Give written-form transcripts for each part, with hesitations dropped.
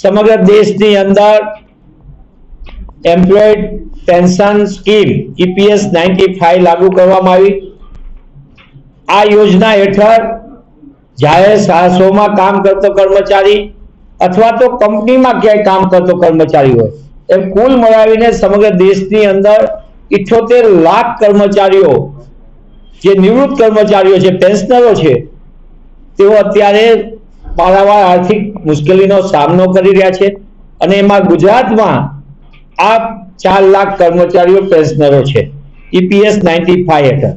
સમગ્ર દેશની અંદર એમ્પ્લોયડ પેન્શન સ્કીમ EPS 95 લાગુ કરવામાં આવી। આ યોજના હેઠળ જાહેર સાહસોમાં કામ કરતો કર્મચારી અથવા તો કંપનીમાં ક્યાંય કામ કરતો કર્મચારી હોય એમ કુલ મળાવીને સમગ્ર દેશની અંદર 78 લાખ કર્મચારીઓ જે નિવૃત્ત કર્મચારીઓ છે, પેન્શનરો છે, તેઓ અત્યારે પારાવાર આર્થિક મુશ્કેલીનો સામનો કરી રહ્યા છે અને એમાં ગુજરાતમાં આ 4 લાખ કર્મચારીઓ પેન્શનરો છે EPS 95 હેઠળ।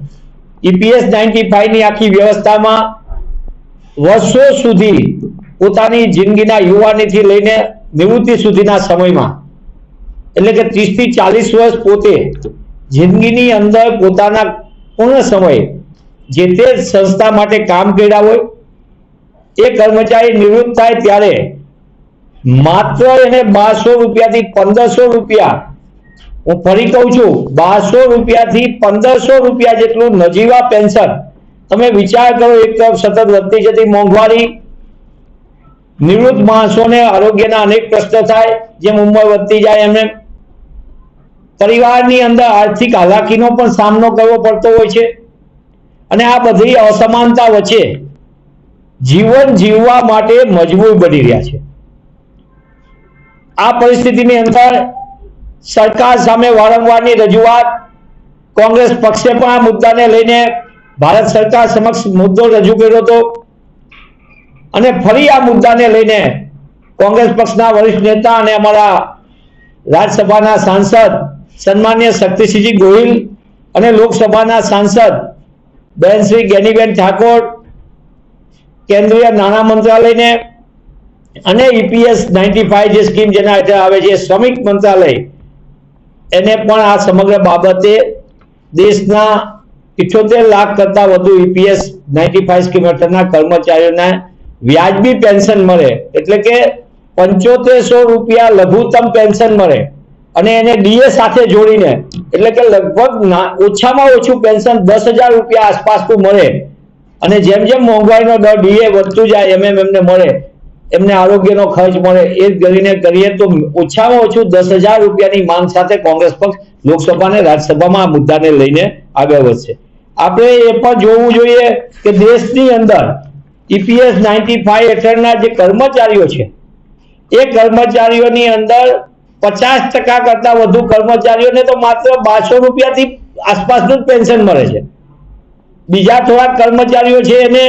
EPS 95 ની આખી વ્યવસ્થામાં વર્ષો સુધી પોતાની જિંદગીના યુવાનીથી લઈને નિવૃત્તિ સુધીના સમયમાં એટલે કે 30 થી 40 વર્ષ પોતે જિંદગીની અંદર પોતાના પૂર્ણ સમય જે તે સંસ્થા માટે કામ કર્યા હોય એ કર્મચારી નિવૃત્ત થાય ત્યારે માત્ર એને 1200 રૂપિયાથી 1500 રૂપિયા, હું ફરી કહું છું, 1200 રૂપિયાથી 1500 રૂપિયા જેટલું નજીવા પેન્શન। તમે વિચાર કરો, એક તરફ સતત વધતી જતી મોંઘવારી, નિવૃત્ત માણસોને આરોગ્યના અનેક પ્રશ્નો થાય, જેમ ઉંમર વધતી જાય એમને પરિવારની અંદર આર્થિક હાલાકીનો પણ સામનો કરવો પડતો હોય છે અને આ બધી અસમાનતા વચ્ચે જીવન જીવવા માટે મજબૂર બની રહ્યા છે। આ પરિસ્થિતિની અંદર સરકાર સામે વારંવારની રજૂઆત, કોંગ્રેસ પક્ષે પણ આ મુદ્દાને લઈને ભારત સરકાર સમક્ષ મુદ્દો રજૂ કર્યો હતો અને ફરી આ મુદ્દાને લઈને કોંગ્રેસ પક્ષના વરિષ્ઠ નેતા અને અમારા રાજ્યસભાના સાંસદ સન્માનીય શક્તિસિંહજી ગોહિલ અને લોકસભાના સાંસદ બહેન શ્રી જ્ઞાનીબેન ઠાકોર, કેન્દ્રીય નાણાં મંત્રાલયને અને EPS 95 જે સ્કીમ જેના હેઠળ આવે છે શ્રમિક મંત્રાલય એને પણ આ સમગ્ર બાબતે દેશના 78 લાખ કરતા વધુ EPS 95 સ્કીમ હેઠળના કર્મચારીઓને વ્યાજબી પેન્શન મળે એટલે કે 7500 રૂપિયા લઘુત્તમ પેન્શન મળે અને એને DA સાથે જોડીને એટલે કે લગભગ ઓછામાં ઓછું પેન્શન 10,000 રૂપિયા આસપાસનું મળે અને જેમ જેમ મોંઘવારીનો દર DA વધતું જાય એમ એમને મળે, એમને આરોગ્યનો ખર્ચ મળે, એ કરીને કરીએ તો ઓછામાં ઓછું 10,000 રૂપિયાની માંગ સાથે કોંગ્રેસ પક્ષ લોકસભા અને રાજ્યસભામાં આ મુદ્દાને લઈને આગળ વધશે। આપણે એ પણ જોવું જોઈએ કે દેશની અંદર EPS 95 હેઠળના જે કર્મચારીઓ છે એ કર્મચારીઓની અંદર 50% કરતા વધુ કર્મચારીઓને તો માત્ર 1200 રૂપિયાથી આસપાસનું જ પેન્શન મળે છે। બીજા થોડા કર્મચારીઓ છે એને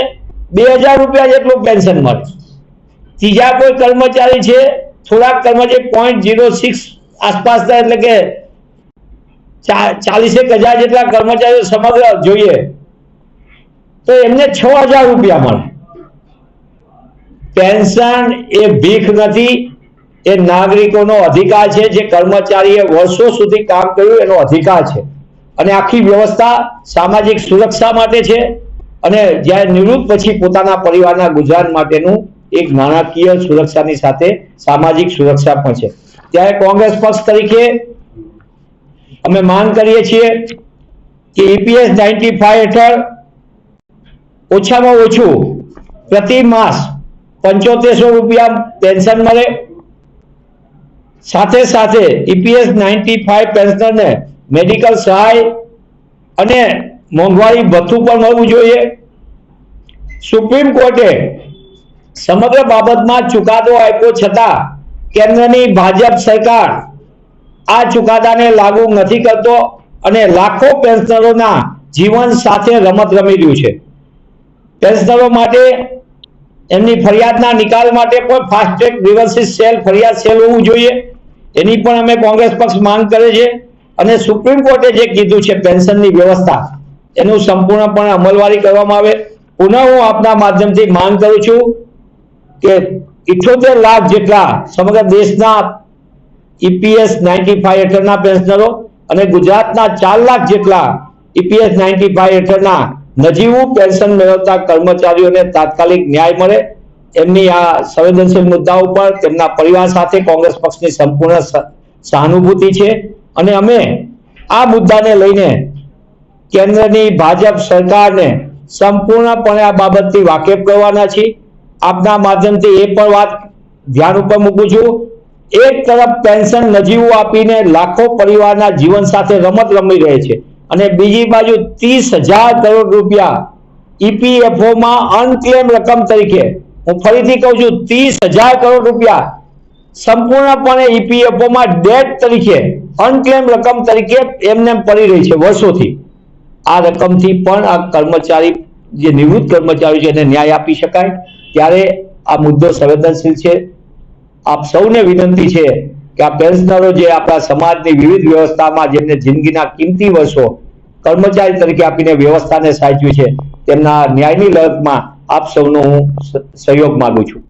2000 રૂપિયા જેટલું પેન્શન મળે। ત્રીજા કોઈ કર્મચારી છે, થોડાક કર્મચારી 0.06 આસપાસના એટલે કે 40,000 જેટલા કર્મચારીઓ સમગ્ર જોઈએ તો એમને 6000 રૂપિયા મળે। પેન્શન એ ભીખ નથી, એ નાગરિકોનો અધિકાર છે, જે કર્મચારીએ વર્ષો સુધી કામ કર્યું એનો અધિકાર છે અને આખી વ્યવસ્થા સામાજિક સુરક્ષા માટે છે અને જ્યારે નિવૃત્ત પછી પોતાના પરિવારના ગુજરાન માટેનું એક નાણાકીય સુરક્ષાની સાથે સામાજિક સુરક્ષા પણ છે। ત્યારે કોંગ્રેસ પક્ષ તરીકે અમે માંગ કરીએ છીએ કે EPS 95 હેઠળ ઓછામાં ઓછું પ્રતિ માસ 7500 રૂપિયા પેન્શન મળે, સાથે સાથે EPS 95 પેન્શનરને મેડિકલ સહાય અને મોંઘવારી ભથ્થું પણ મળવું જોઈએ। સુપ્રીમ કોર્ટે સમગ્ર બાબતમાં ચુકાદો આપ્યો છતાં કેન્દ્રની ભાજપ સરકાર આ ચુકાદાને લાગુ નથી કરતો અને લાખો પેન્શનરોના જીવન સાથે રમત રમી રહ્યું છે। પેન્શનરો માટે એમની ફરિયાદના નિકાલ માટે પણ ફાસ્ટ ટ્રેક ગ્રીવન્સીસ સેલ, ફરિયાદ સેલ હોવું જોઈએ, એની પણ અમે કોંગ્રેસ પક્ષ માંગ કરે છે અને સુપ્રીમ કોર્ટે જે કીધું છે પેન્શનની વ્યવસ્થા એનું સંપૂર્ણપણે અમલવારી કરવામાં આવે। પુનઃ હું આપના માધ્યમથી માંગ કરું છું કે 78 લાખ જેટલા સમગ્ર દેશના EPS 95 હેઠળના પેન્શનરો અને ગુજરાતના 4 લાખ જેટલા EPS 95 હેઠળના નજીવું પેન્શન મેળવતા કર્મચારીઓને તાત્કાલિક ન્યાય મળે, એમની આ સંવેદનશીલ મુદ્દાઓ પર તેમના પરિવાર સાથે કોંગ્રેસ પક્ષની સંપૂર્ણ સહાનુભૂતિ છે અને અમે આ મુદ્દાને લઈને કેન્દ્રની ભાજપ સરકારને સંપૂર્ણપણે આ બાબતથી વાકેફ કરવાના છીએ। આપના માધ્યમથી એ પણ વાત ધ્યાન ઉપર મૂકું છું. એક તરફ પેન્શન નજીવું આપીને લાખો પરિવારના જીવન સાથે રમત રમી રહે છે અને બીજી બાજુ 30,000 કરોડ રૂપિયા ઈપીએફઓ માં અનક્લેમ રકમ તરીકે, હું ફરીથી કહું છું, 30,000 કરોડ રૂપિયા સંપૂર્ણપણે ઈપીએફઓ માં ડેટ તરીકે, અનક્લેમ રકમ તરીકે એમને પડી રહી છે વર્ષોથી. આ રકમથી પણ આ કર્મચારી, જે નિવૃત્ત કર્મચારી છે, એને ન્યાય આપી શકાય. ત્યારે આ મુદ્દો સંવેદનશીલ છે. આપ સૌને વિનંતી છે કે આ પેન્શનરો જે આપણા સમાજની વિવિધ વ્યવસ્થામાં જેમને જિંદગીના કિંમતી વર્ષો કર્મચારી તરીકે આપીને વ્યવસ્થાને સાચવી છે, તેમના ન્યાયની લડતમાં આપ સૌનો હું સહયોગ માંગુ છું.